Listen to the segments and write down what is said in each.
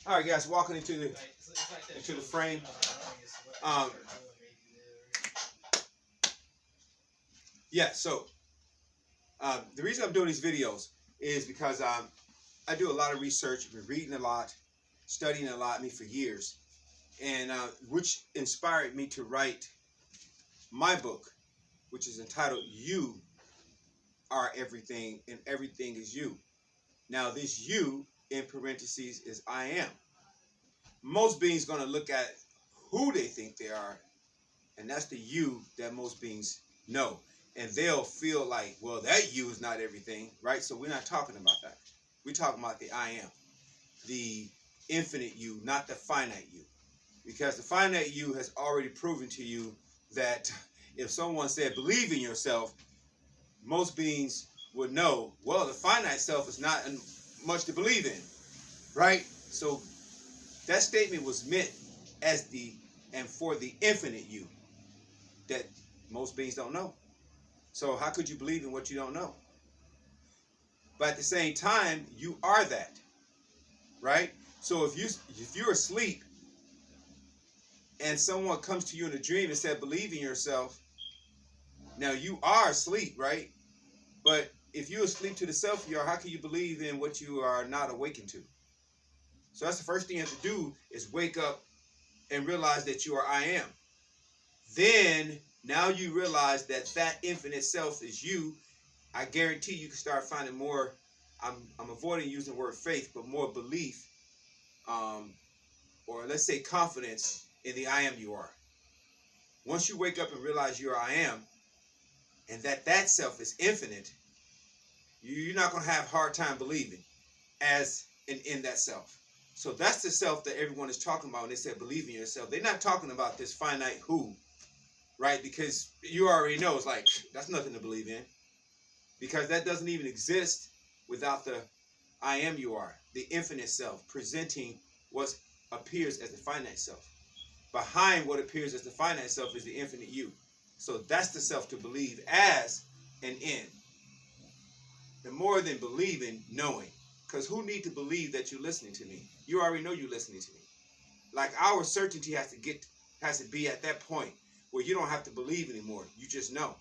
All right, guys, walking into the frame. Um, yeah. So the reason I'm doing these videos is because I do a lot of research. I've been reading a lot, studying a lot, for years, and which inspired me to write my book, which is entitled "You Are Everything, and Everything Is You." Now, this "you" in parentheses is I am. Most beings going to look at who they think they are, and that's the you that most beings know. And they'll feel like, well, that you is not everything, right? So we're not talking about that. We're talking about the I am, the infinite you, not the finite you. Because the finite you has already proven to you that if someone said, believe in yourself, most beings would know, well, the finite self is not much to believe in, right? So that statement was meant as the and for the infinite you that most beings don't know. So how could you believe in what you don't know? But at the same time, you are that, right? So if you're asleep and someone comes to you in a dream and said, believe in yourself, now you are asleep, right? But if you're asleep to the self you are, how can you believe in what you are not awakened to? So that's the first thing you have to do is wake up and realize that you are I am. Then now you realize that that infinite self is you. I guarantee you can start finding more. I'm avoiding using the word faith, but more belief, or let's say confidence in the I am you are. Once you wake up and realize you are I am, and that self is infinite, you're not going to have a hard time believing as in that self. So that's the self that everyone is talking about when they say believe in yourself. They're not talking about this finite who, right? Because you already know it's like, that's nothing to believe in. Because that doesn't even exist without the I am you are, the infinite self, presenting what appears as the finite self. Behind what appears as the finite self is the infinite you. So that's the self to believe as and in. The more than believing, knowing. Because who need to believe that you're listening to me? You already know you're listening to me. Like our certainty has to be at that point where you don't have to believe anymore. You just know.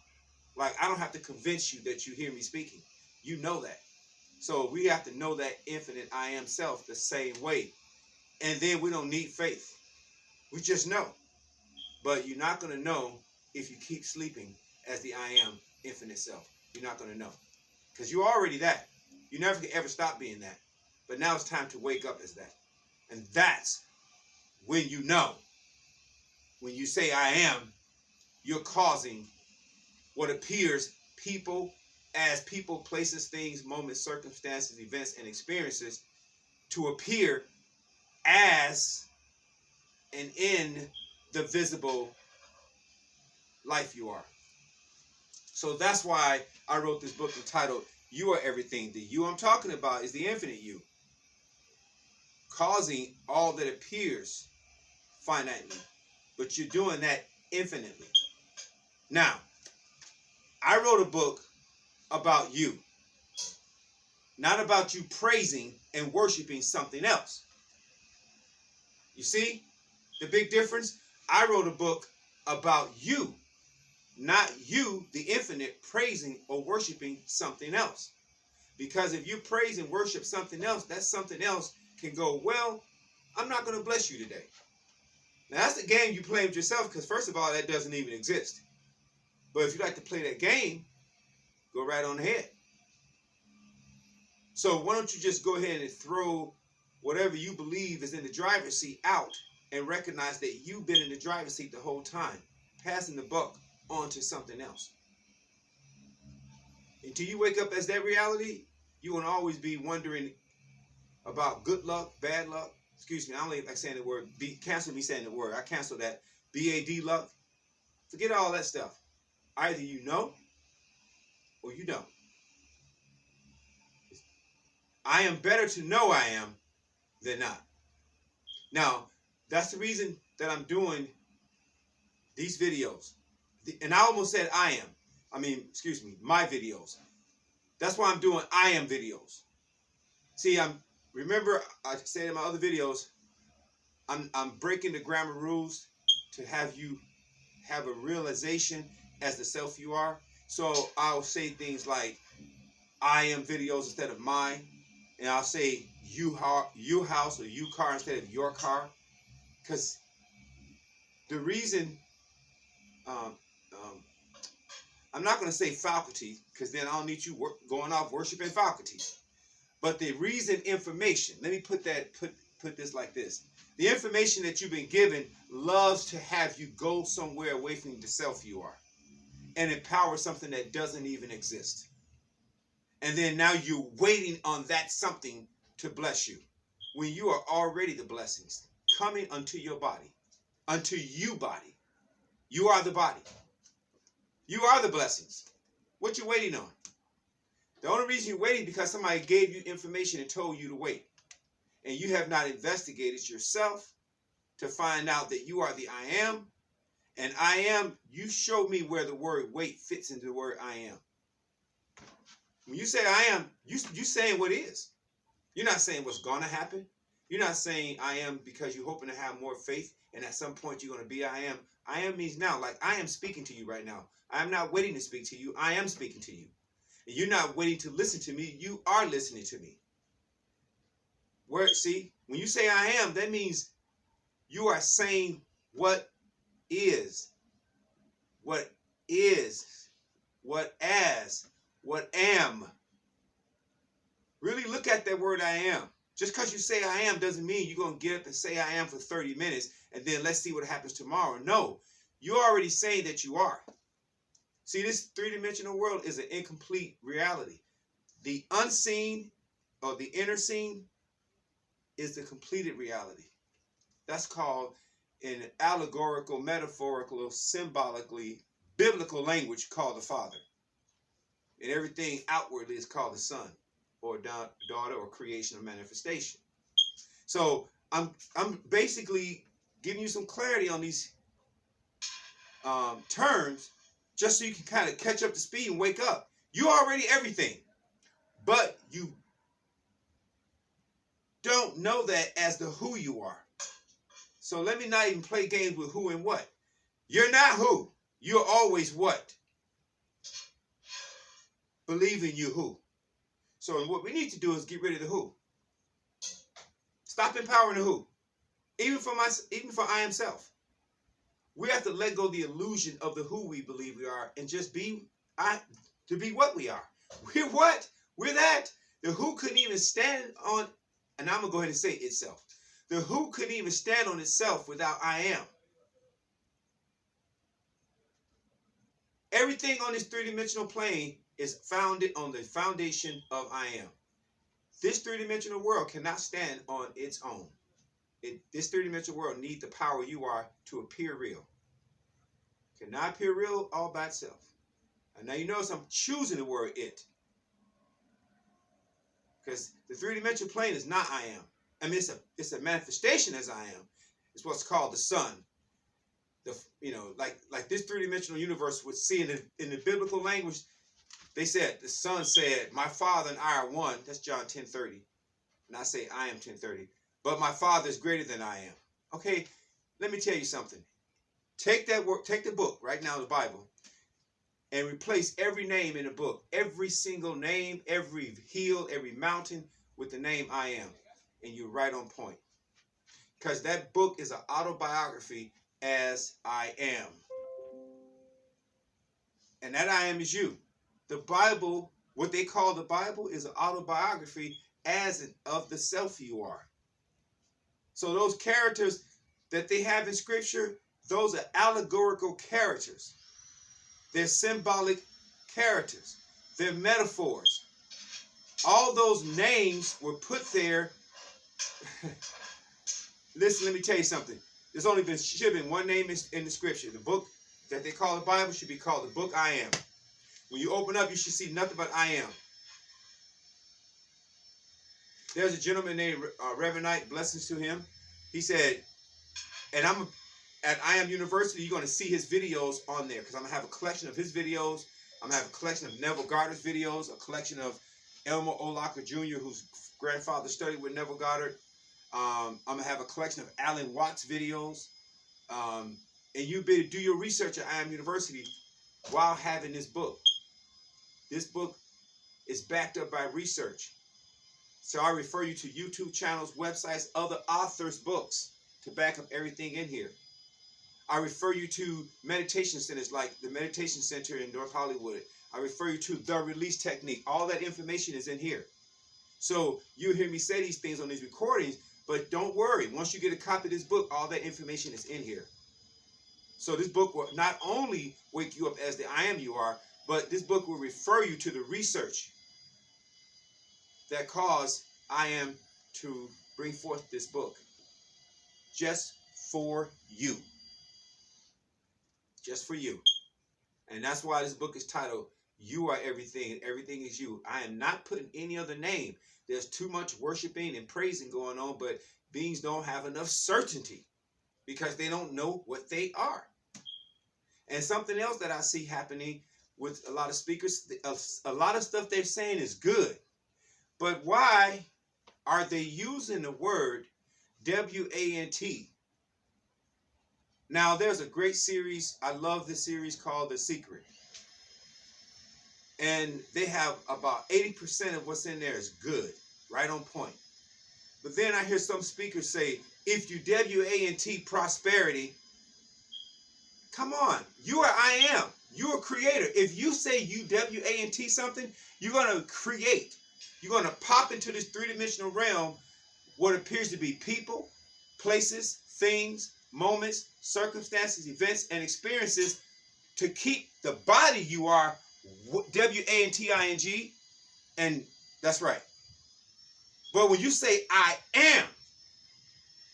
Like I don't have to convince you that you hear me speaking. You know that. So we have to know that infinite I am self the same way. And then we don't need faith. We just know. But you're not going to know if you keep sleeping as the I am infinite self. You're not going to know. Because you're already that. You never can ever stop being that. But now it's time to wake up as that. And that's when you know. When you say I am, you're causing what appears people, places, things, moments, circumstances, events, and experiences to appear as and in the visible life you are. So that's why I wrote this book entitled You Are Everything. The you I'm talking about is the infinite you, causing all that appears finitely, but you're doing that infinitely. Now, I wrote a book about you, not about you praising and worshiping something else. You see the big difference? I wrote a book about you, not you, the infinite, praising or worshiping something else. Because if you praise and worship something else, that something else can go, well, I'm not going to bless you today. Now, that's the game you play with yourself because, first of all, that doesn't even exist. But if you like to play that game, go right on ahead. So why don't you just go ahead and throw whatever you believe is in the driver's seat out and recognize that you've been in the driver's seat the whole time, passing the buck on to something else. Until you wake up as that reality, you will always be wondering about good luck, bad luck. Excuse me, I don't like saying the word. Cancel me saying the word. I cancel that. BAD luck. Forget all that stuff. Either you know or you don't. I am better to know I am than not. Now, that's the reason that I'm doing these videos. And I almost said my videos. That's why I'm doing I am videos. See, remember I said in my other videos, I'm breaking the grammar rules to have you have a realization as the self you are. So I'll say things like I am videos instead of mine, and I'll say you house or you car instead of your car, because the reason um, um, I'm not going to say faculty, because then I don't need you going off worshiping faculties. But the reason information, let me put this like this. The information that you've been given loves to have you go somewhere away from the self you are and empower something that doesn't even exist. And then now you're waiting on that something to bless you, when you are already the blessings coming unto your body, unto you body. You are the body. You are the blessings. What you waiting on? The only reason you're waiting is because somebody gave you information and told you to wait. And you have not investigated yourself to find out that you are the I am. And I am, you show me where the word wait fits into the word I am. When you say I am, you saying what is. You're not saying what's going to happen. You're not saying I am because you're hoping to have more faith and at some point you're going to be I am. I am means now, like I am speaking to you right now. I am not waiting to speak to you. I am speaking to you. And you're not waiting to listen to me. You are listening to me. See, when you say I am, that means you are saying what is, what as, what am. Really look at that word I am. Just because you say I am doesn't mean you're going to get up and say I am for 30 minutes and then let's see what happens tomorrow. No, you're already saying that you are. See, this three-dimensional world is an incomplete reality. The unseen or the inner scene is the completed reality. That's called, in an allegorical, metaphorical, symbolically, biblical language, called the Father. And everything outwardly is called the Son, or daughter, or creation, or manifestation. So I'm basically giving you some clarity on these terms, just so you can kind of catch up to speed and wake up. You're already everything, but you don't know that as the who you are. So let me not even play games with who and what. You're not who. You're always what. Believe in you who. So what we need to do is get rid of the who. Stop empowering the who. Even for I am self. We have to let go the illusion of the who we believe we are and just be what we are. We're what? We're that. The who couldn't even stand on, and I'm going to go ahead and say itself. The who couldn't even stand on itself without I am. Everything on this three-dimensional plane is founded on the foundation of I am. This three-dimensional world cannot stand on its own. This three-dimensional world needs the power you are to appear real. Cannot appear real all by itself. And now you notice I'm choosing the word it. Because the three-dimensional plane is not I am. I mean, it's a manifestation as I am. It's what's called the sun. Like this three-dimensional universe would see in the biblical language, they said, the son said, my father and I are one. That's John 10:30. And I say I am 10:30. But my Father is greater than I am. Okay, let me tell you something. Take that word, take the book right now, the Bible, and replace every name in the book, every single name, every hill, every mountain with the name I am. And you're right on point. Because that book is an autobiography as I am. And that I am is you. The Bible, what they call the Bible, is an autobiography of the self you are. So those characters that they have in Scripture, those are allegorical characters. They're symbolic characters. They're metaphors. All those names were put there. Listen, let me tell you something. There's only should have been one name in the Scripture. The book that they call the Bible should be called the book I am. When you open up, you should see nothing but I am. There's a gentleman named Reverend Knight, blessings to him. He said, and I'm at I Am University, you're going to see his videos on there because I'm going to have a collection of his videos. I'm going to have a collection of Neville Gardner's videos, a collection of Elmer Olaka Jr., whose grandfather studied with Neville Goddard. I'm going to have a collection of Alan Watts videos. And you better do your research at I Am University while having this book. This book is backed up by research. So I refer you to YouTube channels, websites, other authors' books to back up everything in here. I refer you to meditation centers like the Meditation Center in North Hollywood. I refer you to The Release Technique. All that information is in here. So you hear me say these things on these recordings, but don't worry. Once you get a copy of this book, all that information is in here. So this book will not only wake you up as the I Am you are, but this book will refer you to the research that caused I Am to bring forth this book. Just for you. Just for you. And that's why this book is titled, You Are Everything and Everything Is You. I am not putting any other name. There's too much worshiping and praising going on, but beings don't have enough certainty because they don't know what they are. And something else that I see happening with a lot of speakers, a lot of stuff they're saying is good. But why are they using the word W-A-N-T? Now, there's a great series. I love this series called The Secret. And they have about 80% of what's in there is good, right on point. But then I hear some speakers say, if you W-A-N-T prosperity, come on, you are I Am. You're a creator. If you say you W-A-N-T something, you're going to create. You're going to pop into this three-dimensional realm what appears to be people, places, things, moments, circumstances, events, and experiences to keep the body you are W-A-N-T-I-N-G, and that's right. But when you say I am,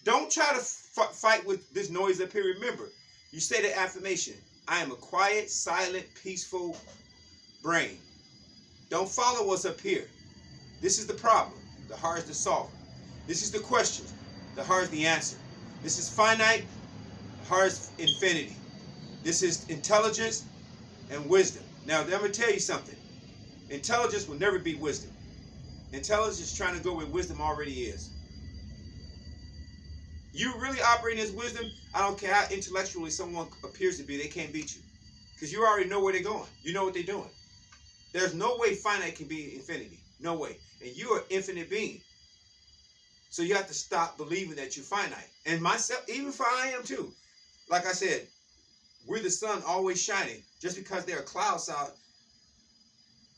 don't try to fight with this noise up here. Remember, you say the affirmation, I am a quiet, silent, peaceful brain. Don't follow what's up here. This is the problem. The heart is the solver. This is the question. The heart is the answer. This is finite. The heart is infinity. This is intelligence and wisdom. Now, I'm going to tell you something. Intelligence will never beat wisdom. Intelligence is trying to go where wisdom already is. You really operating as wisdom, I don't care how intellectually someone appears to be, they can't beat you. Because you already know where they're going. You know what they're doing. There's no way finite can be infinity. No way. And you're an infinite being. So you have to stop believing that you're finite. And myself, even for I am too. Like I said, we're the sun always shining. Just because there are clouds out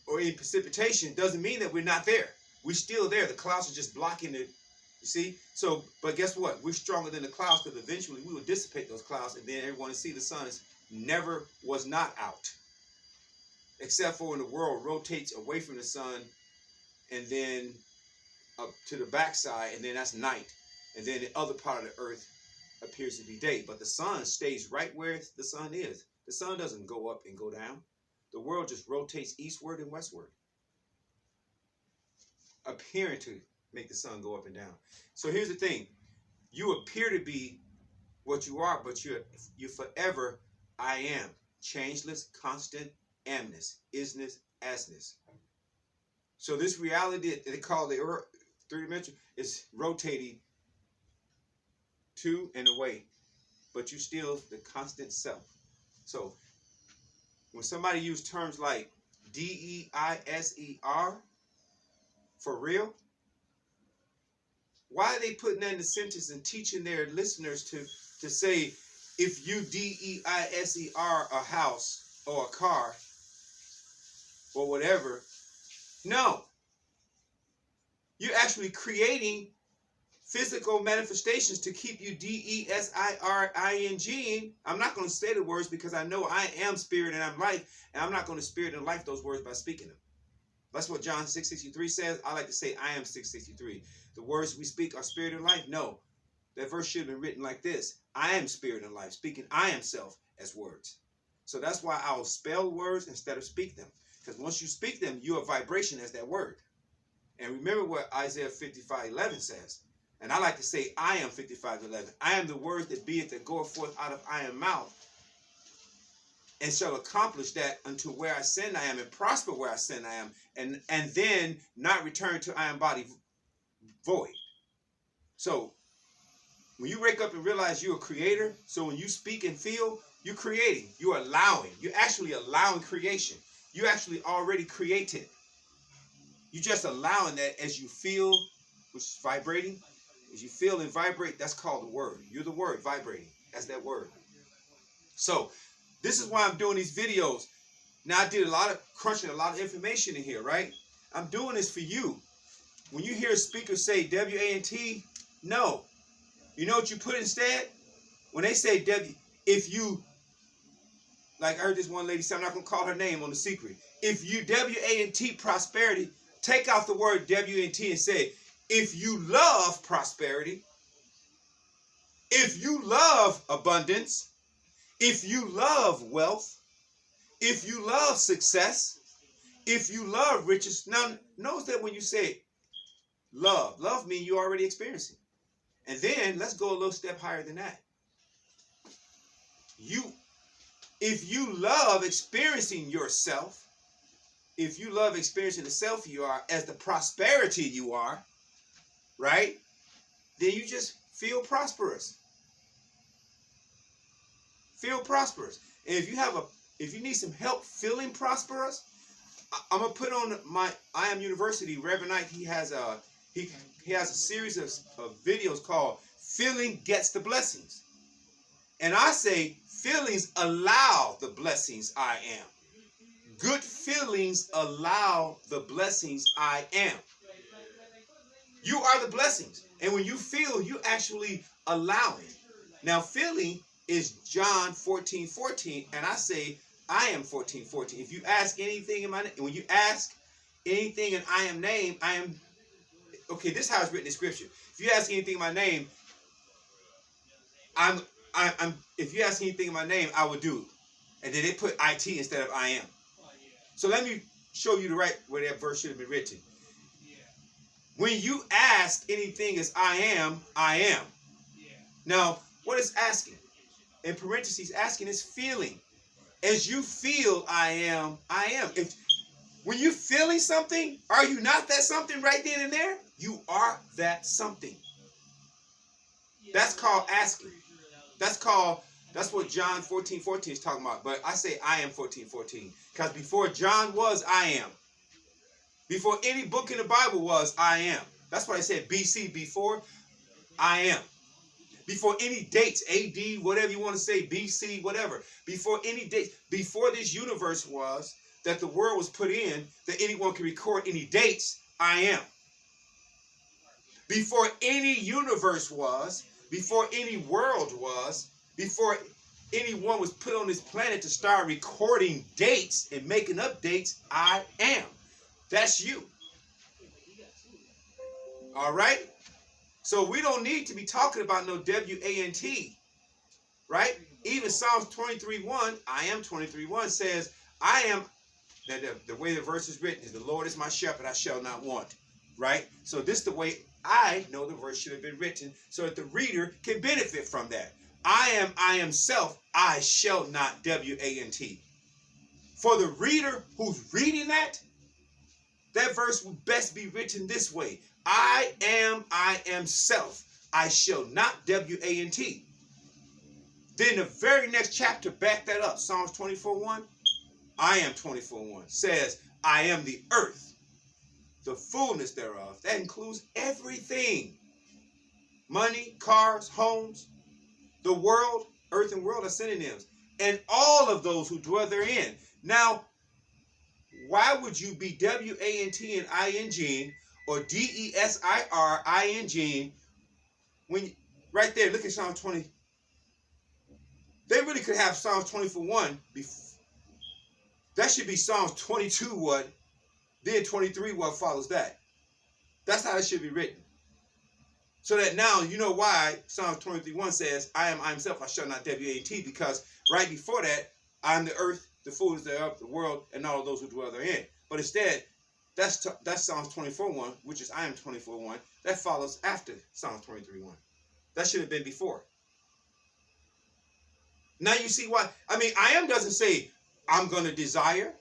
or in precipitation doesn't mean that we're not there. We're still there. The clouds are just blocking it. You see? So, but guess what? We're stronger than the clouds because eventually we will dissipate those clouds and then everyone will see the sun never was not out. Except for when the world rotates away from the sun and then up to the backside, and then that's night. And then the other part of the earth appears to be day. But the sun stays right where the sun is. The sun doesn't go up and go down. The world just rotates eastward and westward, appearing to make the sun go up and down. So here's the thing. You appear to be what you are, but you're forever I am. Changeless, constant, amness, isness, asness. So this reality that they call the earth, three-dimensional, is rotating to and away, but you still the constant self. So when somebody uses terms like D-E-I-S-E-R, for real, why are they putting that in the sentence and teaching their listeners to say, if you D-E-I-S-E-R a house or a car or whatever? No. You're actually creating physical manifestations to keep you D-E-S-I-R-I-N-G. I'm not going to say the words because I know I am spirit and I'm life, and I'm not going to spirit and life those words by speaking them. That's what John 6:63 says. I like to say I am 6:63. The words we speak are spirit and life. No, that verse should have been written like this. I am spirit and life, speaking I am self as words. So that's why I'll spell words instead of speak them. Because once you speak them, you're a vibration as that word. And remember what Isaiah 55:11 says. And I like to say I am 55:11. I am the word that beeth that goeth forth out of I am mouth. and shall accomplish that unto where I send I am, and prosper where I send I am, and then not return to I am body void. So when you wake up and realize you're a creator, so when you speak and feel, you're creating, you're allowing, you're actually allowing creation. You actually already created. You're just allowing that as you feel, which is vibrating. As you feel and vibrate, that's called the word. You're the word vibrating. That's that word. So this is why I'm doing these videos. Now I did a lot of crunching, a lot of information in here, right? I'm doing this for you. When you hear a speaker say W-A-N-T, no. You know what you put instead? When they say W, if you, like I heard this one lady say, I'm not going to call her name on The Secret. If you W-A-N-T prosperity, take out the word W-A-N-T and say, if you love prosperity, if you love abundance, if you love wealth, if you love success, if you love riches. Now, notice that when you say love means you already experiencing. And then let's go a little step higher than that. If you love experiencing yourself, if you love experiencing the self you are as the prosperity you are, right? Then you just feel prosperous. Feel prosperous. And if you need some help feeling prosperous, I'm gonna put on my I Am University. Reverend Knight, he has a series of videos called "Feeling Gets the Blessings," and I say feelings allow the blessings I am. Good feelings allow the blessings I am. You are the blessings, and when you feel, you actually allowing. Now, feeling is John 14:14, and I say I am 14:14. If you ask anything in my name, when you ask anything in I am name, I am. Okay, this is how it's written in Scripture. If you ask anything in my name, I'm. If you ask anything in my name, I will do. And then they put it instead of I am. So let me show you the right where that verse should have been written. When you ask anything as I am, I am. Now, what is asking? In parentheses, asking is feeling. As you feel I am, I am. When you're feeling something, are you not that something right then and there? You are that something. That's called asking. That's what John 14:14 is talking about. But I say I am 14:14. Because before John was, I am. Before any book in the Bible was, I am. That's why I said BC, before, I am. Before any dates, AD, whatever you want to say, BC, whatever. Before any dates, before this universe was, that the world was put in, that anyone can record any dates, I am. Before any universe was, before any world was, before anyone was put on this planet to start recording dates and making up dates, I am. That's you. All right? So we don't need to be talking about no W-A-N-T, right? Even Psalms 23:1, I am 23:1 says, I am, the way the verse is written is, the Lord is my shepherd, I shall not want, right? So this is the way I know the verse should have been written so that the reader can benefit from that. I am self, I shall not W-A-N-T. For the reader who's reading that verse would best be written this way. I am self, I shall not W-A-N-T. Then the very next chapter, back that up. Psalms 24:1, I am 24:1 says, I am the earth, the fullness thereof. That includes everything. Money, cars, homes, the world, earth and world are synonyms. And all of those who dwell therein. Now, why would you be W-A-N-T and I-N-G or D-E-S-I-R-I-N-G when right there, look at Psalm 20. They really could have Psalms 24:1. That should be Psalms 22 what, then 23 what follows that. That's how it should be written. So that now you know why Psalms 23:1 says, I am self, I shall not W-A-N-T, because right before that, I am the earth, the fullness thereof, the world, and all of those who dwell therein. But instead, that's Psalms 24:1, which is I am 24:1. That follows after Psalms 23:1. That should have been before. Now you see why. I mean, I am doesn't say I'm going to desire.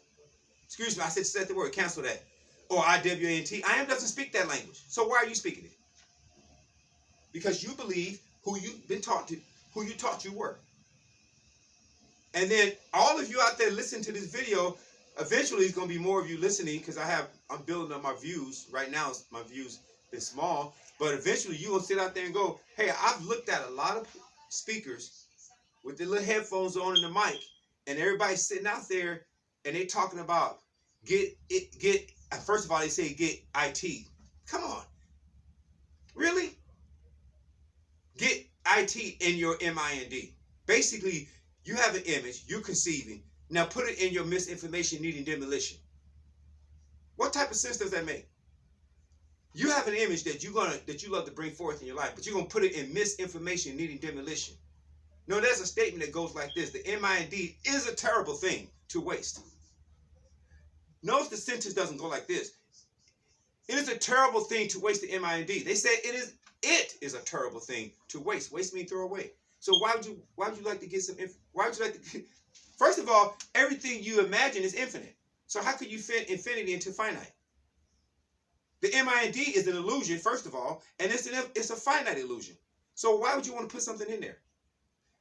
Excuse me, I said the word, cancel that. Or IWANT. I am doesn't speak that language. So why are you speaking it? Because you believe who you've been taught to, who you taught you were. And then all of you out there listening to this video, eventually it's going to be more of you listening because I'm building up my views. Right now, my views is small. But eventually you will sit out there and go, hey, I've looked at a lot of speakers with the little headphones on and the mic, and everybody's sitting out there and they talking about first of all, they say get IT. Come on. Really? Get IT in your MIND. Basically, you have an image, you're conceiving. Now put it in your misinformation needing demolition. What type of sense does that make? You have an image that you love to bring forth in your life, but you're gonna put it in misinformation needing demolition. No, there's a statement that goes like this: the MIND is a terrible thing to waste. Notice the sentence doesn't go like this. It is a terrible thing to waste the MIND. They say it is a terrible thing to waste. Waste means throw away. So why would you like to get some? Why would you like to? First of all, everything you imagine is infinite. So how could you fit infinity into finite? The MIND is an illusion, first of all, and it's a finite illusion. So why would you want to put something in there?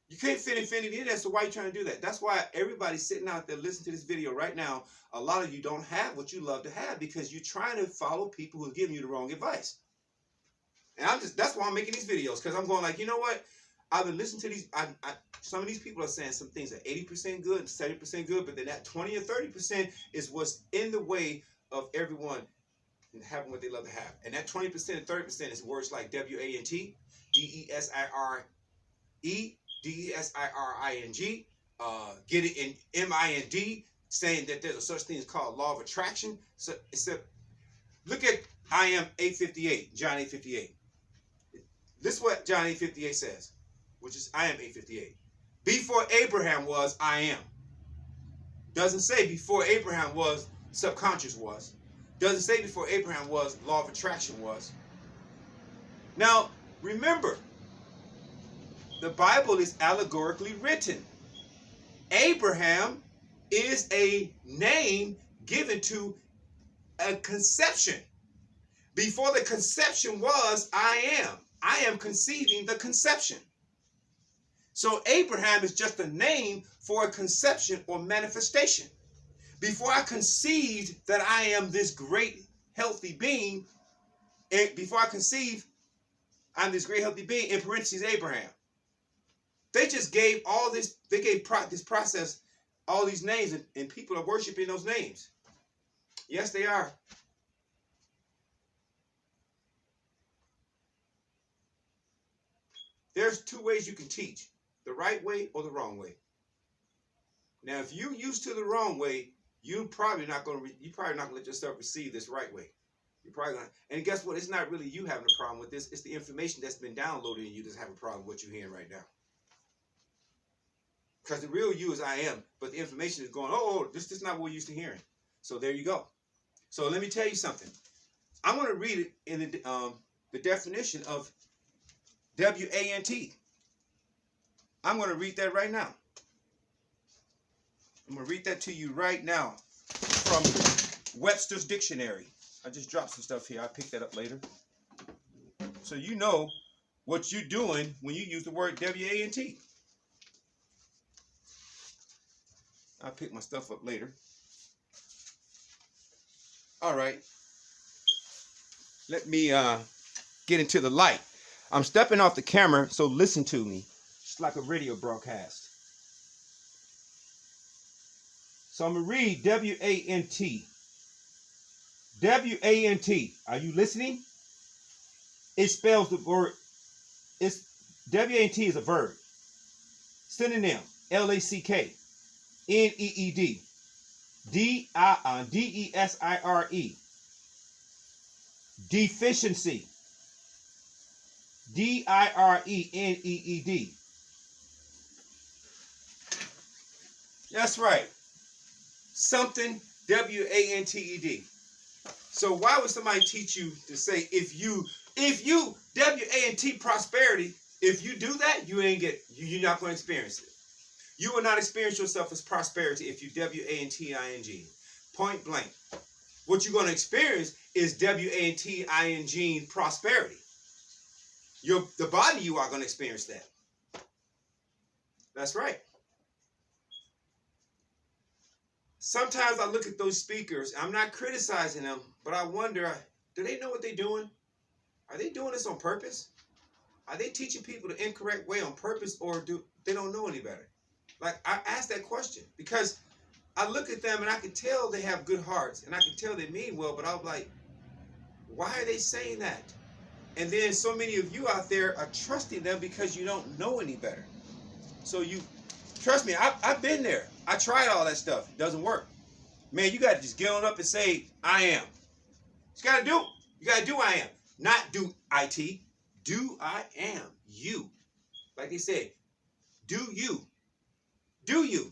You can't fit infinity in there, so why are you trying to do that? That's why everybody's sitting out there listening to this video right now. A lot of you don't have what you love to have because you're trying to follow people who are giving you the wrong advice. And that's why I'm making these videos, because I'm going like, you know what? I've been listening to these. Some of these people are saying some things are 80% good, 70% good, but then that 20 or 30% is what's in the way of everyone having what they love to have. And that 20% and 30% is words like WANT, DESIRE, DESIRING, get it in MIND, saying that there's a such thing as called law of attraction. So look at I am 858, John 858. This is what John 858 says, which is I am 858. Before Abraham was, I am. Doesn't say before Abraham was, subconscious was. Doesn't say before Abraham was, law of attraction was. Now, remember, the Bible is allegorically written. Abraham is a name given to a conception. Before the conception was, I am. I am conceiving the conception. So Abraham is just a name for a conception or manifestation. Before I conceived that I am this great healthy being, and before I conceived I'm this great healthy being, in parentheses, Abraham. They just gave all this, they gave this process, all these names, and people are worshiping those names. Yes, they are. There's two ways you can teach, the right way or the wrong way. Now, if you're used to the wrong way, you're probably not going to let yourself receive this right way. You're probably going to, and guess what? It's not really you having a problem with this. It's the information that's been downloaded in you that's having a problem with what you're hearing right now. Because the real you is I am, but the information is going, oh, this is not what we're used to hearing. So there you go. So let me tell you something. I'm going to read it in the definition of WANT. I'm going to read that right now. I'm going to read that to you right now from Webster's Dictionary. I just dropped some stuff here. I'll pick that up later. So you know what you're doing when you use the word WANT. I'll pick my stuff up later. All right. Let me get into the light. I'm stepping off the camera, so listen to me. It's like a radio broadcast. So I'm going to read WANT. WANT. Are you listening? It spells the word. WANT is a verb. Synonym. LACK. NEED. DESIRE. Deficiency. DIRENEED. That's right. Something WANTED. So why would somebody teach you to say if you WANT prosperity, if you do that, you're not going to experience it. You will not experience yourself as prosperity if you W-A-N-T-I-N-G. Point blank. What you're going to experience is W-A-N-T-I-N-G prosperity. The body you are going to experience that. That's right. Sometimes I look at those speakers. I'm not criticizing them, but I wonder, do they know what they're doing? Are they doing this on purpose? Are they teaching people the incorrect way on purpose, or do they don't know any better? Like, I ask that question because I look at them and I can tell they have good hearts and I can tell they mean well, but I'm like, why are they saying that? And then so many of you out there are trusting them because you don't know any better. So you, trust me, I've been there. I tried all that stuff. It doesn't work. Man, you got to just get on up and say, I am. You got to do. You got to do I am. Not do IT. Do I am. You. Like they said, do you. Do you.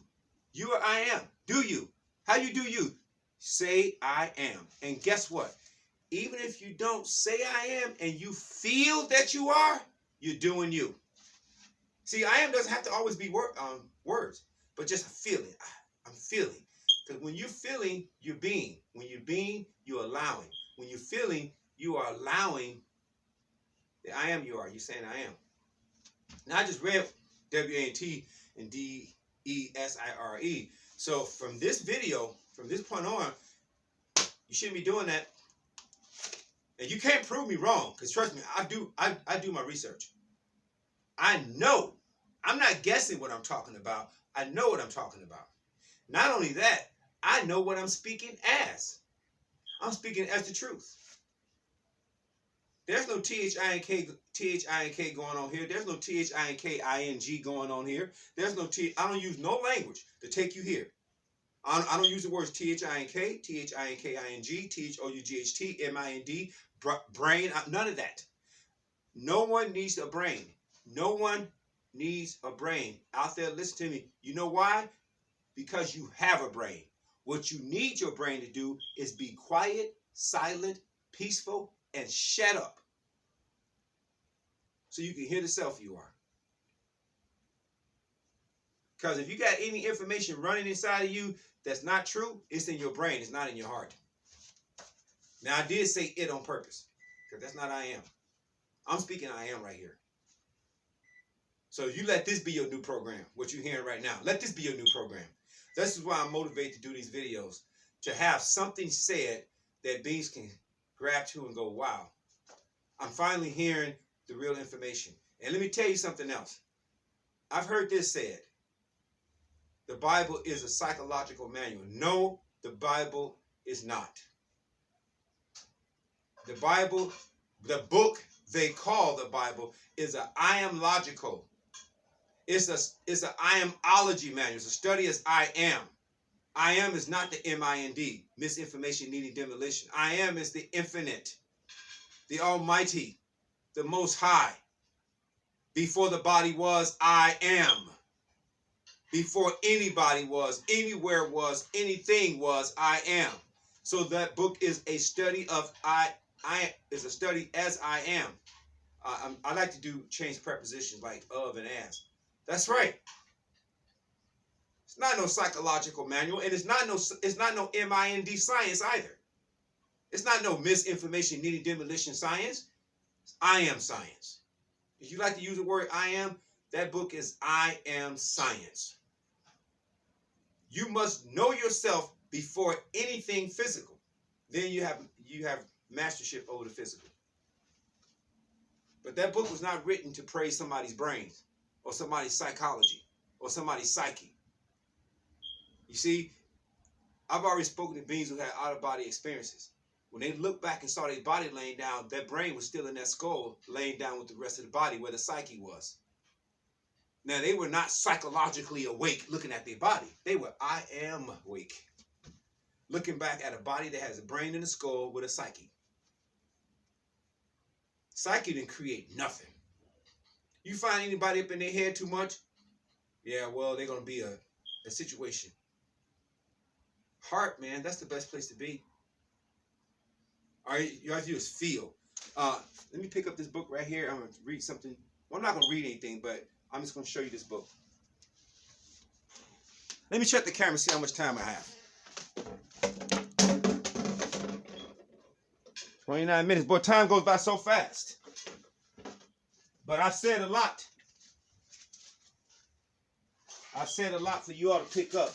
You are I am. Do you. How you do you? Say I am. And guess what? Even if you don't say I am and you feel that you are, you're doing you. See, I am doesn't have to always be words, but just a feeling. I'm feeling. Because when you're feeling, you're being. When you're being, you're allowing. When you're feeling, you are allowing the I am you are. You're saying I am. Now, I just read W-A-N-T and D-E-S-I-R-E. So from this video, from this point on, you shouldn't be doing that. And you can't prove me wrong, because trust me, I do my research. I know. I'm not guessing what I'm talking about. I know what I'm talking about. Not only that, I know what I'm speaking as. I'm speaking as the truth. There's no T-H-I-N-K going on here. There's no T-H-I-N-K-I-N-G going on here. There's no I don't use no language to take you here. I don't use the words T-H-I-N-K, T-H-I-N-K-I-N-G, T-H-O-U-G-H-T, M-I-N-D, brain, none of that. No one needs a brain. No one needs a brain. Out there, listen to me. You know why? Because you have a brain. What you need your brain to do is be quiet, silent, peaceful, and shut up. So you can hear the self you are. Because if you got any information running inside of you that's not true, it's in your brain. It's not in your heart. Now, I did say it on purpose, because that's not I am. I'm speaking I am right here. So you let this be your new program, what you're hearing right now. Let this be your new program. This is why I'm motivated to do these videos, to have something said that beings can grab to and go, wow, I'm finally hearing the real information. And let me tell you something else. I've heard this said. The Bible is a psychological manual. No, the Bible is not. The Bible, the book they call the Bible, is a I am logical. It's a I amology manual. It's a study as I am. I am is not the M-I-N-D, misinformation needing demolition. I am is the infinite, the almighty, the most high. Before the body was, I am. Before anybody was, anywhere was, anything was, I am. So that book is a study of I is a study as I am. I like to change prepositions like of and as. That's right. It's not no psychological manual, and it's not no MIND science either. It's not no misinformation needing demolition science. It's I am science. If you like to use the word I am, that book is I am science. You must know yourself before anything physical. Then you have mastership over the physical. But that book was not written to praise somebody's brains or somebody's psychology or somebody's psyche. You see, I've already spoken to beings who had out-of-body experiences. When they looked back and saw their body laying down, their brain was still in that skull, laying down with the rest of the body where the psyche was. Now, they were not psychologically awake looking at their body. They were I am awake. Looking back at a body that has a brain and a skull with a psyche. Psyche didn't create nothing. You find anybody up in their head too much? Yeah, well, they're going to be a situation. Heart, man, that's the best place to be. All right, you have to do is feel. Let me pick up this book right here. I'm going to read something. Well, I'm not going to read anything, but I'm just going to show you this book. Let me check the camera, see how much time I have. 29 minutes. Boy, time goes by so fast. But I've said a lot. I've said a lot for you all to pick up.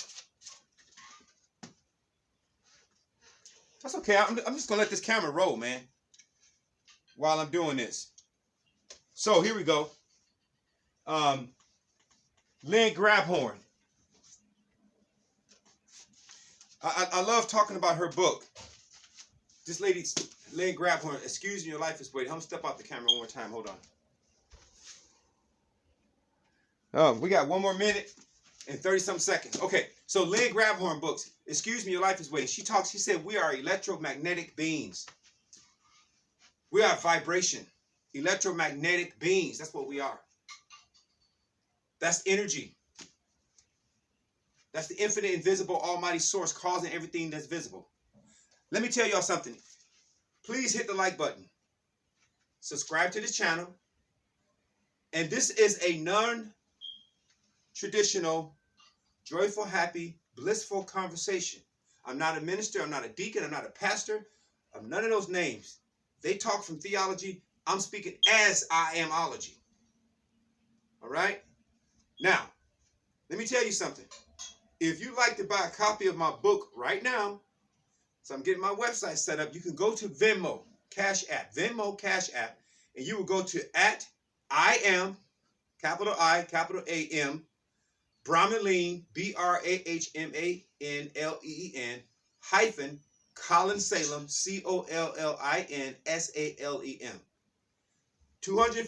That's okay. I'm just going to let this camera roll, man, while I'm doing this. So here we go. Lynn Grabhorn. I love talking about her book. This lady, Lynn Grabhorn, Excuse Me, Your Life is Waiting. I'm going to step out the camera one more time. Hold on. We got 1 more minute and 30-some seconds. Okay, so Lynn Grabhorn books, Excuse Me, Your Life is Waiting. She said, we are electromagnetic beings. We are vibration. Electromagnetic beings. That's what we are. That's energy. That's the infinite, invisible, almighty source causing everything that's visible. Let me tell y'all something. Please hit the like button. Subscribe to this channel. And this is a non-traditional, joyful, happy, blissful conversation. I'm not a minister. I'm not a deacon. I'm not a pastor. I'm none of those names. They talk from theology. I'm speaking as I amology. All right? Now, let me tell you something. If you'd like to buy a copy of my book right now, so I'm getting my website set up, you can go to Venmo, Cash App, and you will go to @IAM, capital I, capital AM, Brahmaleen, BRAHMANLEEN, hyphen, Colin Salem, COLLINSALEM, 250